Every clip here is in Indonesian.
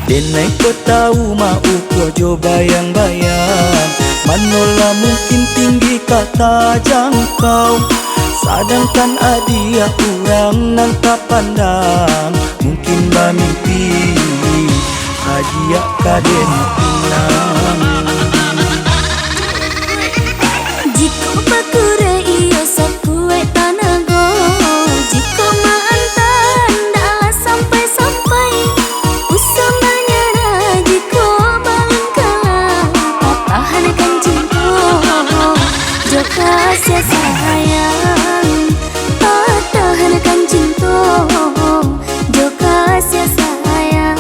Denai ko tahu mau ko jo bayang-bayang, manola mungkin tinggi kata jangkau. Sedangkan adia orang nang tak pandang, mungkin bermimpi adia kaden pinang. Jika pakure iyo sakue tanago, jika maantan dalah sampai-sampai usamanya jika balon kalah patahankan cinta joka sia sayang patahankan cinta joka sia sayang.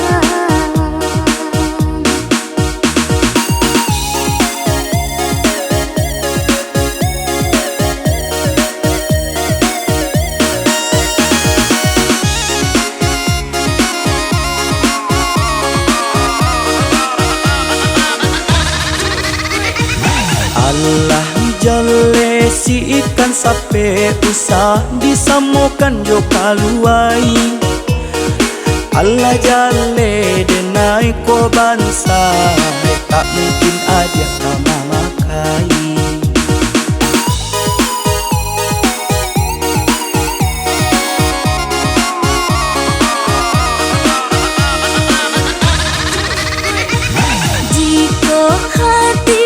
Allah jale si ikan sape usah disamokan jo kaluai. Allah jale denai ko bansa, tak mungkin aja kama makai. Jika hati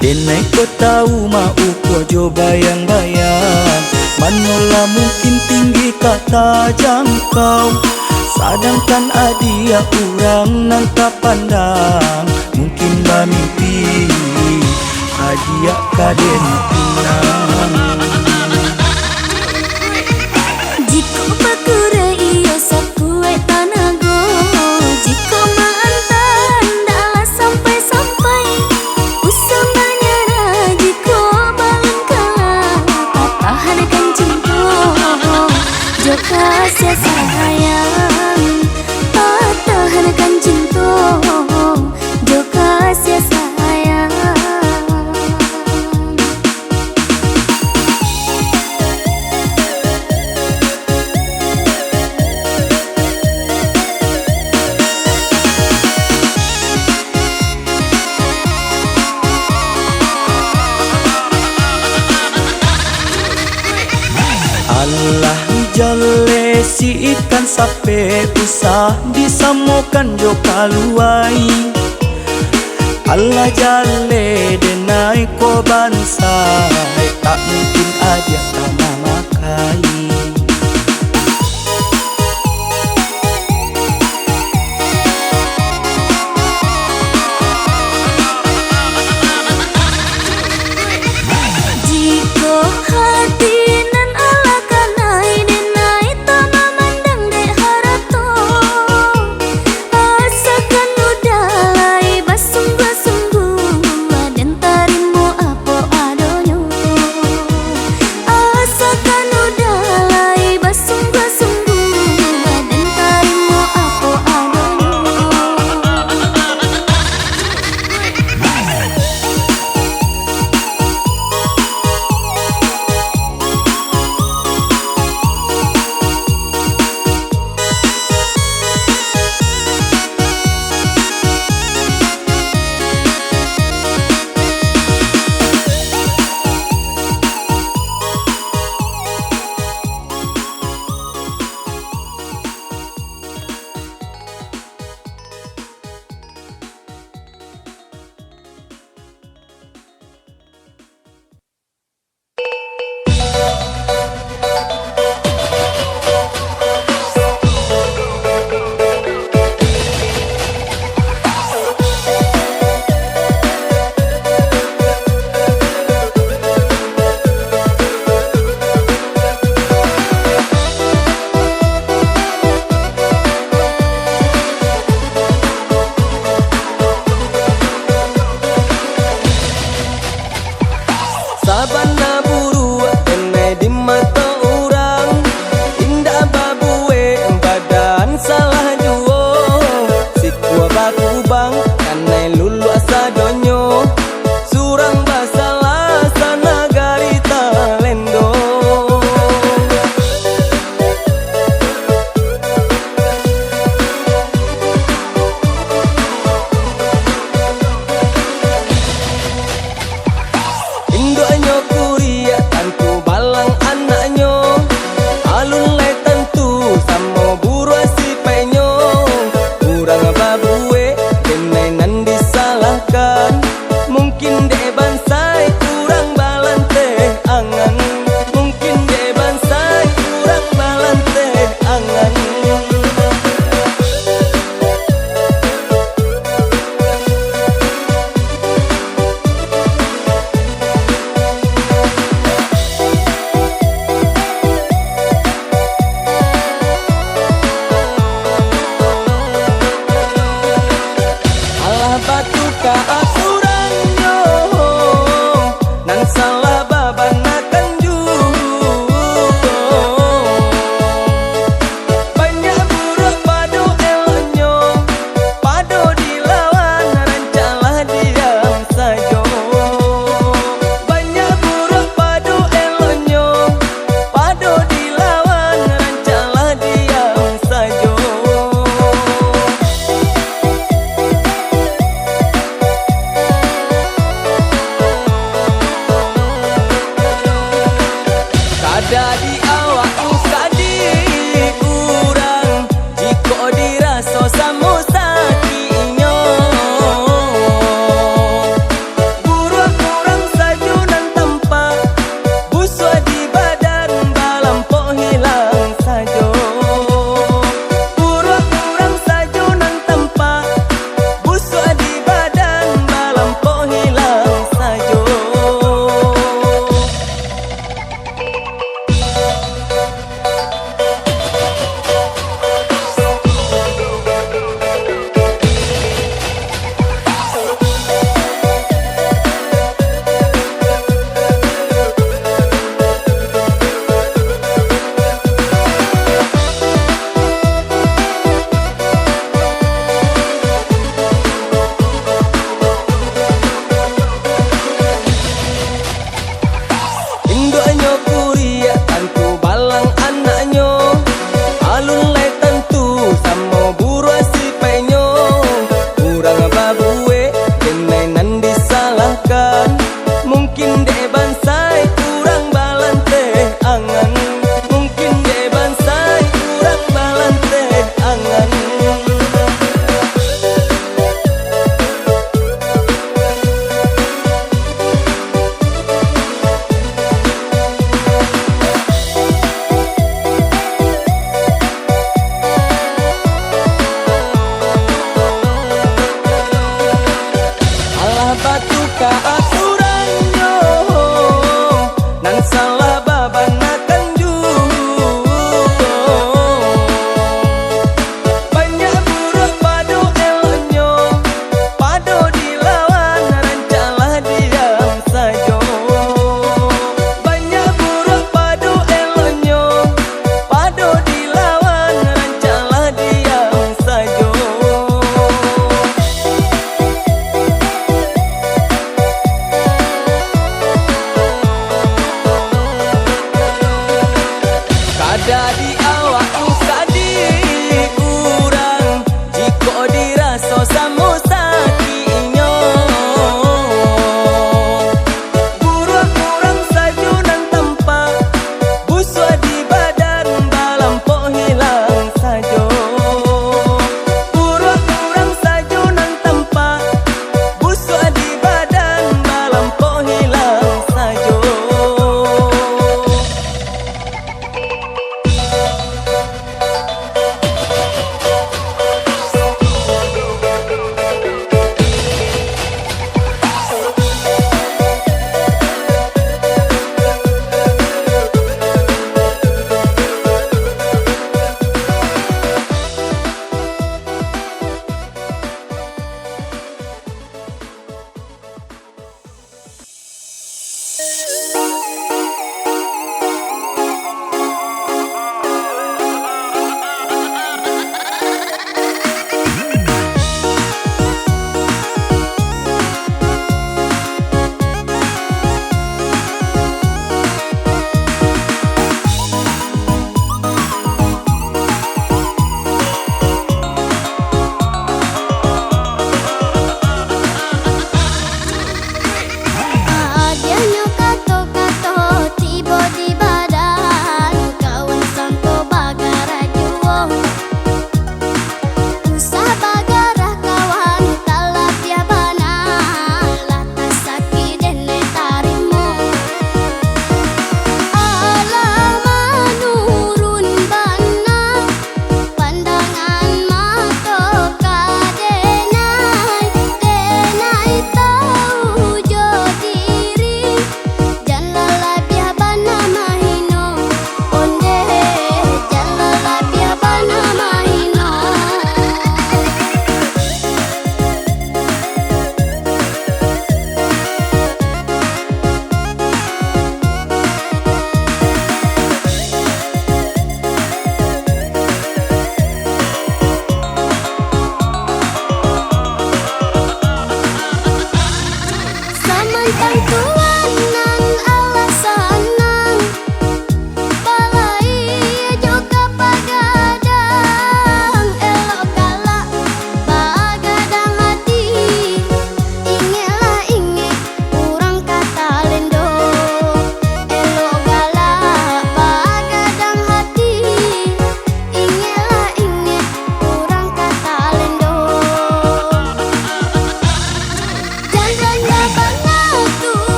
Denai ko tahu mau ko jo bayang-bayang, manola mungkin tinggi kata jangkau. Sedangkan adia orang nang tak pandang, mungkin bermimpi adia kaden pinang. jika pakure iyo sakue tanago, jika maantan dalah sampai-sampai usamanya jika balon kalah patahankan cinta joka sia sayang patahankan cinta joka sia sayang. Allah jale si ikan sape usah disamokan jo kaluai. Allah jale denai ko bansa, tak mungkin aja kama makai. Jika hati Sabana buru kene di mata orang, indah babue badan salah juo. Si kua baku bang kane lulu asa donyo, surang basalah sana garita lendo. Indonyo kuria tantu balang anaknyo, alun le tentu samo buru si penyo. Kurang babue kene nan disalahkan, mungkin de bansai kurang balante angan, mungkin de bansai kurang balante angan. Alah batu ka aturannya, nan salah babanakan juga. Banyak buruk padu elonyo, padu dilawan rancalah diam sajo. Banyak buruk padu elonyo, padu dilawan rancalah diam sajo. Kada di awak usadi urang, jiko diraso samo sakinyo. Buruh kurang sajunan tempat, buswa di badan balampo hilang sajo. Buruh kurang sajunan tempat, buswa di badan balampo hilang sajo. Indonyo kuria tantu balang anaknyo, alun le tentu samo buru si penyo. Kurang babue kene nan disalahkan, mungkin de bansai kurang balante angan, mungkin de bansai kurang balante angan. Alah batu ka aturanyo,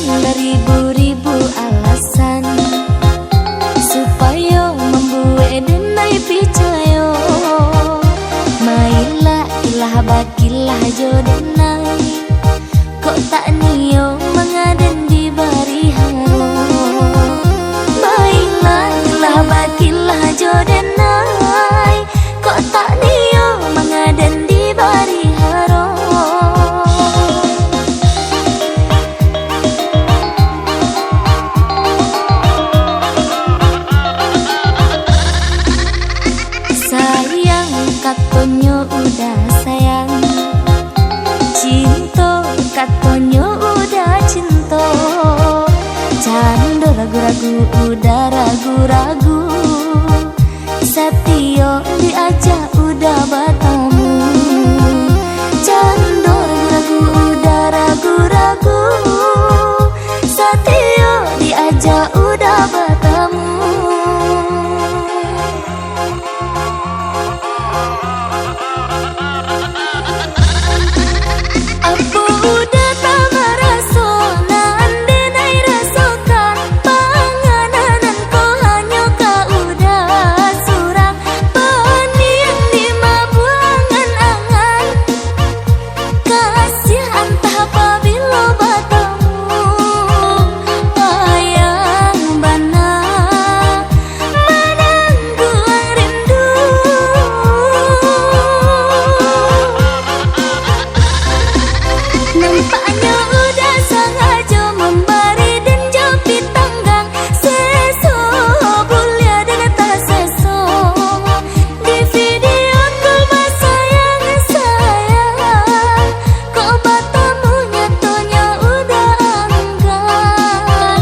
beribu-ribu alasan supaya membuat denai picayo. Mailah ilah bagilah jodenai, kok tak nio mengaden di bari haro. Mailah ilah bagilah jodenai, kok tak nio mengaden di bari haro. Sayang katonyo udah sayang, cinta katonyo udah cinta. Cando ragu-ragu udah ragu-ragu, Satio diajak udah bertemu. Cando ragu-ragu udah ragu-ragu, Satio diajak udah bertemu. Apa udah tak merasa nande nai rasakan panganan kau hanya kau udah surang peniang di mabuangan angan. Kasih antah apabila bertemu wayang bana menangguang rindu. Nampaknya udah sengaja memberi dan jepit tanggang. Seso bulia dengan tak seso di video call bersayang sayang. Kok bertemu nyatonya udah enggan.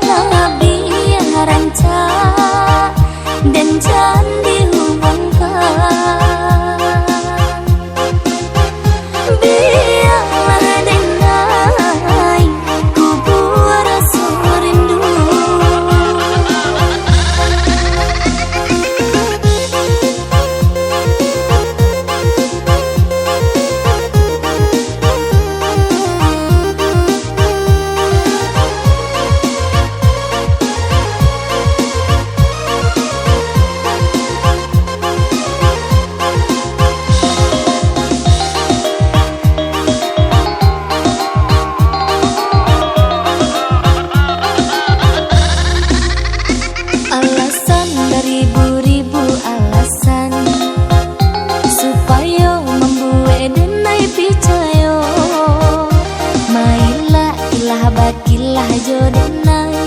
Lebih yang rancak dan jangan dihubungkan. Biarlah denai kubur rasa rindu. Alasan beribu-ribu alasan supaya membuat denai picayo. Mailah ilah bagilah jodenai,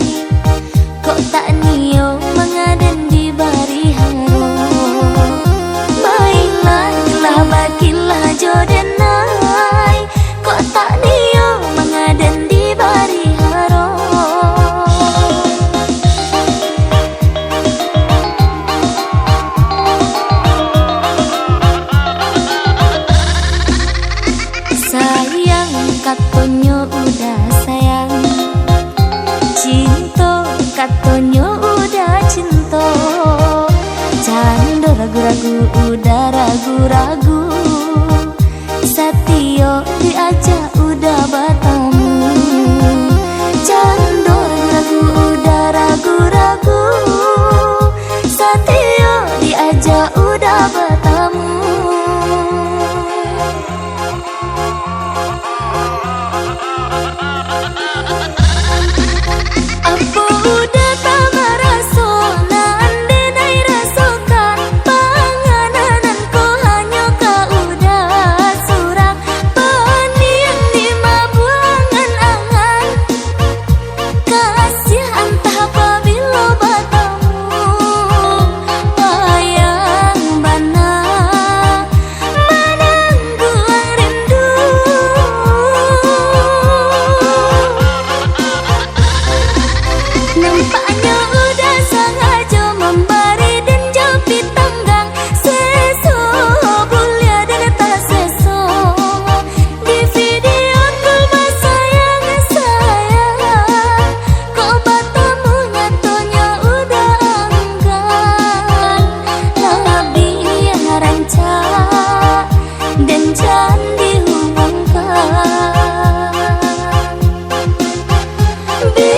kok tak nio mengaden di bari haro. Mailah ilah bagilah jodenai, kok tak nio mengaden di bari haro. Sayang katonyo udah sayang, cinta katonyo udah cinta. Cando ragu-ragu udah ragu-ragu, Satio diajak udah bertemu. Cando ragu-ragu udah ragu-ragu, Satio diajak udah bertemu. Apa udah tak merasa nande nai rasakan panganan kau hanya kau Bila